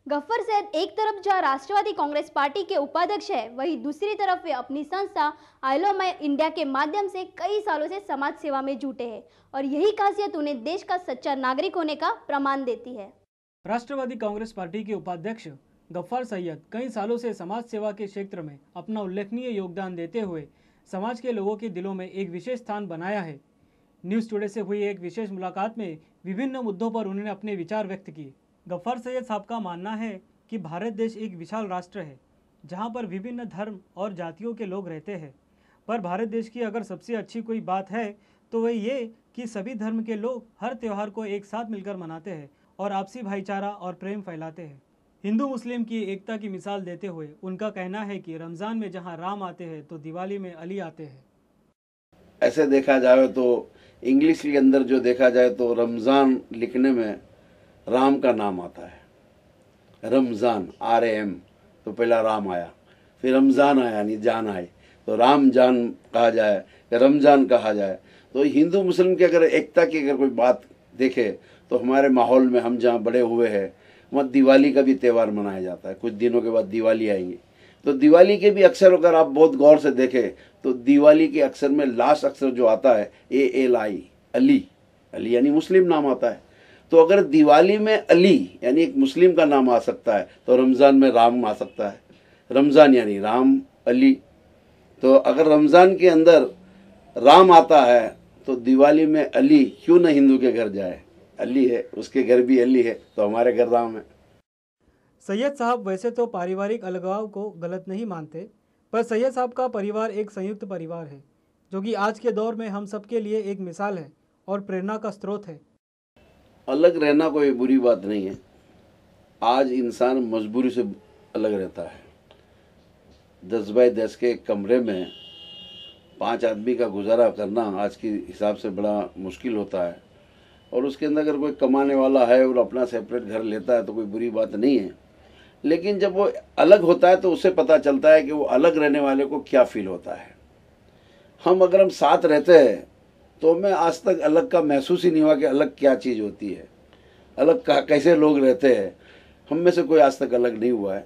गफ्फर सैयद एक तरफ जहां राष्ट्रवादी कांग्रेस पार्टी के उपाध्यक्ष है, वहीं दूसरी तरफ वे अपनी संस्था आई लव माई इंडिया के माध्यम से कई सालों से समाज सेवा में जुटे हैं और यही खासियत उन्हें देश का सच्चा नागरिक होने का प्रमाण देती है। राष्ट्रवादी कांग्रेस पार्टी के उपाध्यक्ष गफ्फार सैयद कई सालों से समाज सेवा के क्षेत्र में अपना उल्लेखनीय योगदान देते हुए समाज के लोगों के दिलों में एक विशेष स्थान बनाया है। न्यूज़ टुडे से हुई एक विशेष मुलाकात में विभिन्न मुद्दों पर उन्होंने अपने विचार व्यक्त किए। गफ्फार सैयद साहब का मानना है कि भारत देश एक विशाल राष्ट्र है जहां पर विभिन्न धर्म और जातियों के लोग रहते हैं, पर भारत देश की अगर सबसे अच्छी कोई बात है तो वह ये कि सभी धर्म के लोग हर त्यौहार को एक साथ मिलकर मनाते हैं और आपसी भाईचारा और प्रेम फैलाते हैं। हिंदू मुस्लिम की एकता की मिसाल देते हुए उनका कहना है कि रमज़ान में जहां राम आते हैं तो दिवाली में अली आते हैं। ऐसे देखा जाए तो इंग्लिश के अंदर जो देखा जाए तो रमज़ान लिखने में राम का नाम आता है, रमज़ान RAM, तो पहला राम आया, फिर रमज़ान आया यानी जान आए, तो राम जान कहा जाए या रमज़ान कहा जाए। तो हिंदू मुस्लिम की अगर एकता की अगर कोई बात देखे तो हमारे माहौल में हम जहाँ बड़े हुए हैं वहाँ दिवाली का भी त्यौहार मनाया जाता है। कुछ दिनों के बाद दिवाली आएंगी, तो दिवाली के भी अक्षर अगर आप बहुत गौर से देखें तो दिवाली के अक्षर में लास्ट अक्षर जो आता है ALI, अली, अली यानी मुस्लिम नाम आता है। तो अगर दिवाली में अली यानी एक मुस्लिम का नाम आ सकता है तो रमज़ान में राम आ सकता है, रमज़ान यानी राम अली। तो अगर रमज़ान के अंदर राम आता है तो दिवाली में अली क्यों न हिंदू के घर जाए, अली है उसके घर भी अली है तो हमारे घर राम है। सैयद साहब वैसे तो पारिवारिक अलगाव को गलत नहीं मानते, पर सैयद साहब का परिवार एक संयुक्त परिवार है जो कि आज के दौर में हम सबके लिए एक मिसाल है और प्रेरणा का स्रोत है। अलग रहना कोई बुरी बात नहीं है, आज इंसान मजबूरी से अलग रहता है। 10 बाय 10 के कमरे में 5 आदमी का गुजारा करना आज के हिसाब से बड़ा मुश्किल होता है, और उसके अंदर अगर कोई कमाने वाला है और अपना सेपरेट घर लेता है तो कोई बुरी बात नहीं है। लेकिन जब वो अलग होता है तो उससे पता चलता है कि वो अलग रहने वाले को क्या फील होता है। अगर हम साथ रहते हैं तो हमें आज तक अलग का महसूस ही नहीं हुआ कि अलग क्या चीज़ होती है, अलग कैसे लोग रहते हैं। हम में से कोई आज तक अलग नहीं हुआ है।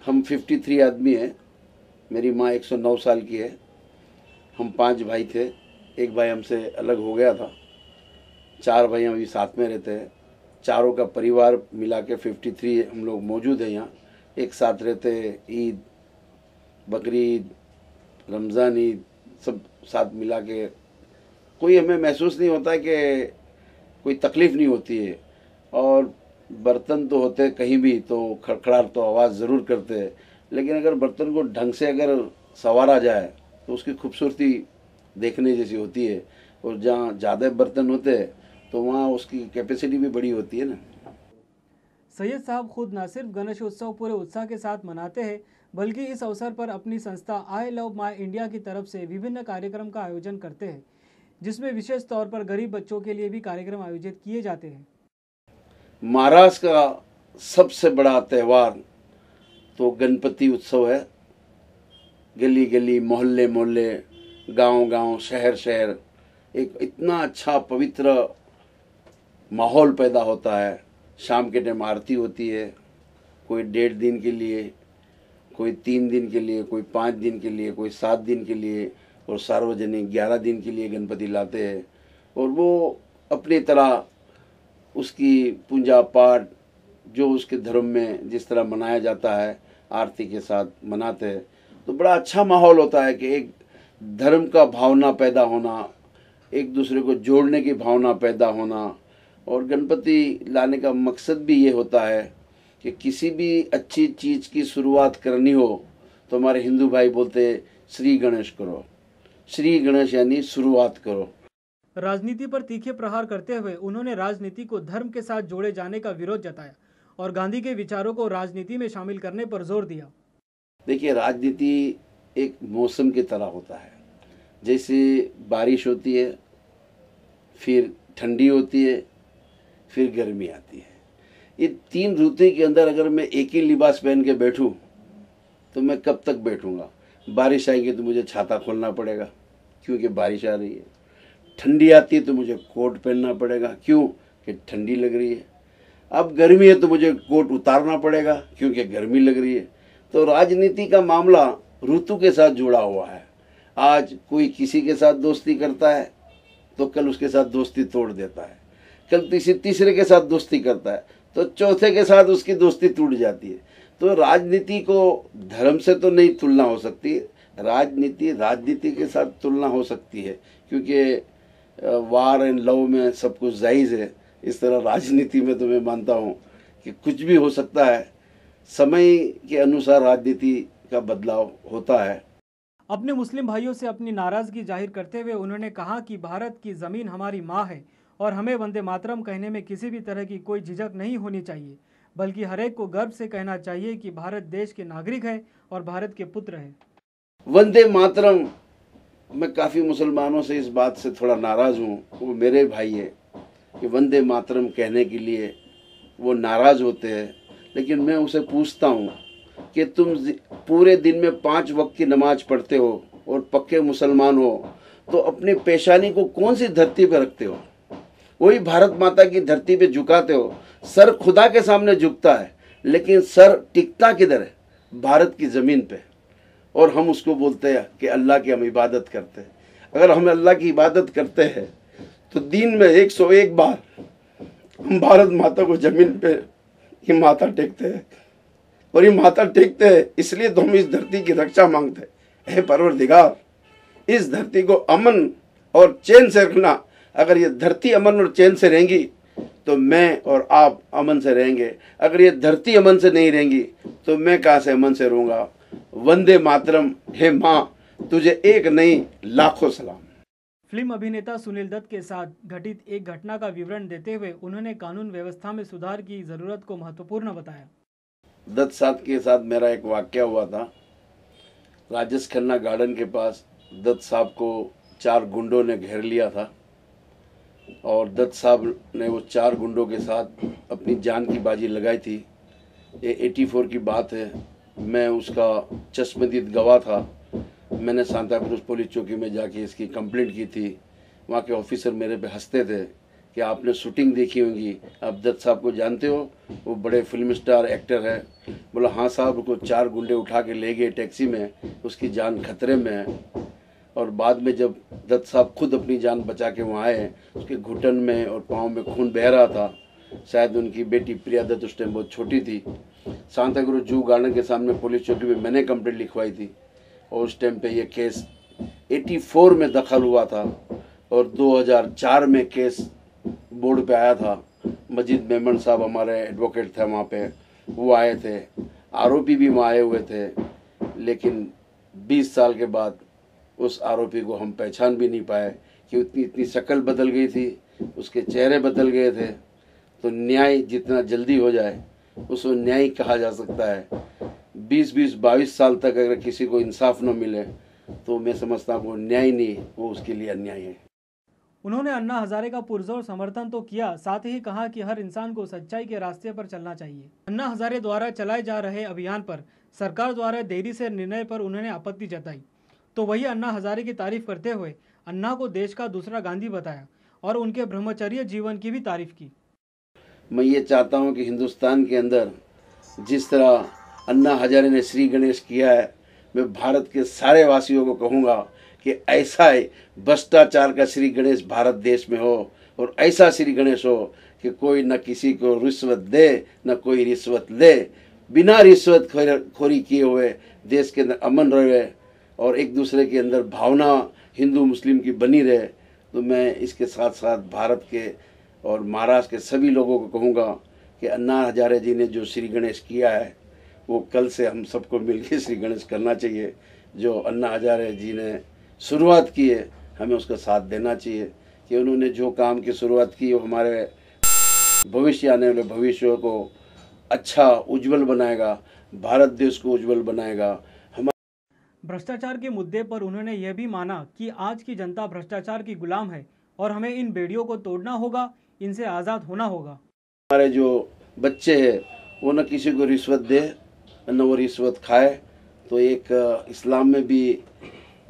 हम 53 आदमी हैं, मेरी माँ 109 साल की है। हम 5 भाई थे, एक भाई हमसे अलग हो गया था, 4 भाई अभी साथ में रहते हैं। चारों का परिवार मिला के 53 हम लोग मौजूद हैं यहाँ, एक साथ रहते हैं। ईद, बकरी ईद, रमज़ान ईद सब साथ मिला के कोई हमें महसूस नहीं होता है कि कोई तकलीफ़ नहीं होती है। और बर्तन तो होते कहीं भी तो खड़खड़ाहट तो आवाज़ ज़रूर करते हैं, लेकिन अगर बर्तन को ढंग से अगर संवारा जाए तो उसकी खूबसूरती देखने जैसी होती है। और जहाँ ज़्यादा बर्तन होते हैं तो वहाँ उसकी कैपेसिटी भी बड़ी होती है ना। सैयद साहब खुद न सिर्फ गणेश उत्सव पूरे उत्साह के साथ मनाते हैं, बल्कि इस अवसर पर अपनी संस्था आई लव माई इंडिया की तरफ से विभिन्न कार्यक्रम का आयोजन करते हैं, जिसमें विशेष तौर पर गरीब बच्चों के लिए भी कार्यक्रम आयोजित किए जाते हैं। महाराष्ट्र का सबसे बड़ा त्यौहार तो गणपति उत्सव है। गली गली, मोहल्ले मोहल्ले, गांव गांव, शहर शहर एक इतना अच्छा पवित्र माहौल पैदा होता है। शाम के टाइम आरती होती है, कोई 1.5 दिन के लिए, कोई 3 दिन के लिए, कोई 5 दिन के लिए, कोई 7 दिन के लिए, और सार्वजनिक 11 दिन के लिए गणपति लाते हैं। और वो अपनी तरह उसकी पूजा पाठ जो उसके धर्म में जिस तरह मनाया जाता है आरती के साथ मनाते हैं। तो बड़ा अच्छा माहौल होता है कि एक धर्म का भावना पैदा होना, एक दूसरे को जोड़ने की भावना पैदा होना। और गणपति लाने का मकसद भी ये होता है कि किसी भी अच्छी चीज़ की शुरुआत करनी हो तो हमारे हिंदू भाई बोलते हैं श्री गणेश करो। श्री गणेश यानी शुरुआत करो। राजनीति पर तीखे प्रहार करते हुए उन्होंने राजनीति को धर्म के साथ जोड़े जाने का विरोध जताया और गांधी के विचारों को राजनीति में शामिल करने पर जोर दिया। देखिए, राजनीति एक मौसम की तरह होता है। जैसे बारिश होती है, फिर ठंडी होती है, फिर गर्मी आती है। ये 3 ऋतु के अंदर अगर मैं एक ही लिबास पहन के बैठूं तो मैं कब तक बैठूंगा। बारिश आएगी तो मुझे छाता खोलना पड़ेगा क्योंकि बारिश आ रही है। ठंडी आती है तो मुझे कोट पहनना पड़ेगा क्यों कि ठंडी लग रही है। अब गर्मी है तो मुझे कोट उतारना पड़ेगा क्योंकि गर्मी लग रही है। तो राजनीति का मामला ऋतु के साथ जुड़ा हुआ है। आज कोई किसी के साथ दोस्ती करता है तो कल उसके साथ दोस्ती तोड़ देता है, कल तीसरे के साथ दोस्ती करता है तो चौथे के साथ उसकी दोस्ती टूट जाती है। तो राजनीति को धर्म से तो नहीं तुलना हो सकती, राजनीति के साथ तुलना हो सकती है, क्योंकि वार एंड लव में सब कुछ जायज़ है। इस तरह राजनीति में तो मैं मानता हूँ कि कुछ भी हो सकता है, समय के अनुसार राजनीति का बदलाव होता है। अपने मुस्लिम भाइयों से अपनी नाराजगी जाहिर करते हुए उन्होंने कहा कि भारत की ज़मीन हमारी माँ है और हमें वंदे मातरम कहने में किसी भी तरह की कोई झिझक नहीं होनी चाहिए, बल्कि हर एक को गर्व से कहना चाहिए कि भारत देश के नागरिक है और भारत के पुत्र है। वंदे मातरम, मैं काफ़ी मुसलमानों से इस बात से थोड़ा नाराज़ हूँ, वो मेरे भाई है कि वंदे मातरम कहने के लिए वो नाराज़ होते हैं। लेकिन मैं उसे पूछता हूँ कि तुम पूरे दिन में 5 वक्त की नमाज पढ़ते हो और पक्के मुसलमान हो, तो अपनी पेशानी को कौन सी धरती पर रखते हो? वही भारत माता की धरती पे झुकाते हो। सर खुदा के सामने झुकता है, लेकिन सर टिकता किधर है? भारत की ज़मीन पे। और हम उसको बोलते हैं कि अल्लाह की हम इबादत करते हैं। अगर हम अल्लाह की इबादत करते हैं तो दिन में 101 बार हम भारत माता को ज़मीन पे ये माथा टेकते हैं। और ये माथा टेकते हैं इसलिए तो हम इस धरती की रक्षा मांगते हैं। हे परवरदिगार, इस धरती को अमन और चैन से रखना। अगर ये धरती अमन और चैन से रहेंगी तो मैं और आप अमन से रहेंगे। अगर ये धरती अमन से नहीं रहेंगी तो मैं कहाँ से अमन से रहूँगा। वंदे मातरम, हे माँ, तुझे एक नहीं लाखों सलाम। फिल्म अभिनेता सुनील दत्त के साथ घटित एक घटना का विवरण देते हुए उन्होंने कानून व्यवस्था में सुधार की जरूरत को महत्वपूर्ण बताया। दत्त साहब के साथ मेरा एक वाकया हुआ था। राजेश खन्ना गार्डन के पास दत्त साहब को 4 गुंडों ने घेर लिया था और दत्त साहब ने वो 4 गुंडों के साथ अपनी जान की बाजी लगाई थी। ये 84 की बात है। मैं उसका चश्मदीद गवाह था। मैंने सांता क्रूज पुलिस चौकी में जाके इसकी कंप्लेंट की थी। वहाँ के ऑफिसर मेरे पे हंसते थे कि आपने शूटिंग देखी होगी, आप दत्त साहब को जानते हो, वो बड़े फिल्म स्टार एक्टर है। बोला हाँ साहब, को 4 गुंडे उठा के ले गए टैक्सी में, उसकी जान खतरे में है। और बाद में जब दत्त साहब खुद अपनी जान बचा के वहाँ आए, उसके घुटन में और पाँव में खून बह रहा था। शायद उनकी बेटी प्रिया दत्त उस टाइम बहुत छोटी थी। सांता क्रूज जू गार्डन के सामने पुलिस चौकी में मैंने कंप्लेंट लिखवाई थी और उस टाइम पे ये केस 84 में दखल हुआ था और 2004 में केस बोर्ड पे आया था। मजीद मेमन साहब हमारे एडवोकेट थे वहाँ पे, वो आए थे, आरोपी भी वहाँ आए हुए थे। लेकिन 20 साल के बाद उस आरोपी को हम पहचान भी नहीं पाए कि इतनी शक्ल बदल गई थी, उसके चेहरे बदल गए थे। तो न्याय जितना जल्दी हो जाए उसको न्याय कहा जा सकता है। 20-22 साल तक अगर किसी को इंसाफ न मिले तो मैं समझता हूँ वो न्याय नहीं, वो उसके लिए अन्याय है। उन्होंने अन्ना हजारे का पुरजोर समर्थन तो किया, साथ ही कहा कि हर इंसान को सच्चाई के रास्ते पर चलना चाहिए। अन्ना हजारे द्वारा चलाए जा रहे अभियान पर सरकार द्वारा देरी से निर्णय पर उन्होंने आपत्ति जताई। तो वही अन्ना हजारे की तारीफ करते हुए अन्ना को देश का दूसरा गांधी बताया और उनके ब्रह्मचर्य जीवन की भी तारीफ की। मैं ये चाहता हूँ कि हिंदुस्तान के अंदर जिस तरह अन्ना हजारे ने श्री गणेश किया है, मैं भारत के सारे वासियों को कहूँगा कि ऐसा ही भ्रष्टाचार का श्री गणेश भारत देश में हो और ऐसा श्री गणेश हो कि कोई न किसी को रिश्वत दे न कोई रिश्वत ले। बिना रिश्वत खोरी किए हुए देश के अंदर अमन रहे और एक दूसरे के अंदर भावना हिंदू मुस्लिम की बनी रहे। तो मैं इसके साथ साथ भारत के और महाराष्ट्र के सभी लोगों को कहूँगा कि अन्ना हजारे जी ने जो श्री गणेश किया है वो कल से हम सबको मिलकर श्री गणेश करना चाहिए। जो अन्ना हजारे जी ने शुरुआत की है हमें उसका साथ देना चाहिए कि उन्होंने जो काम की शुरुआत की वो हमारे भविष्य आने वाले भविष्य को अच्छा उज्जवल बनाएगा, भारत देश को उज्जवल बनाएगा। भ्रष्टाचार के मुद्दे पर उन्होंने यह भी माना कि आज की जनता भ्रष्टाचार की गुलाम है और हमें इन बेड़ियों को तोड़ना होगा, इनसे आज़ाद होना होगा। हमारे जो बच्चे हैं वो न किसी को रिश्वत दे न वो रिश्वत खाए। तो एक इस्लाम में भी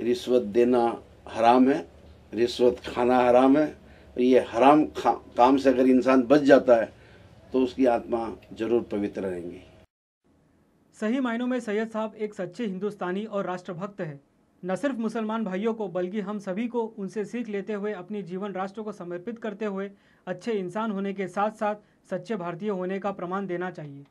रिश्वत देना हराम है, रिश्वत खाना हराम है। ये हराम काम से अगर इंसान बच जाता है तो उसकी आत्मा जरूर पवित्र रहेंगी। सही मायनों में सैयद साहब एक सच्चे हिंदुस्तानी और राष्ट्रभक्त है। न सिर्फ मुसलमान भाइयों को बल्कि हम सभी को उनसे सीख लेते हुए अपनी जीवन राष्ट्र को समर्पित करते हुए अच्छे इंसान होने के साथ साथ सच्चे भारतीय होने का प्रमाण देना चाहिए।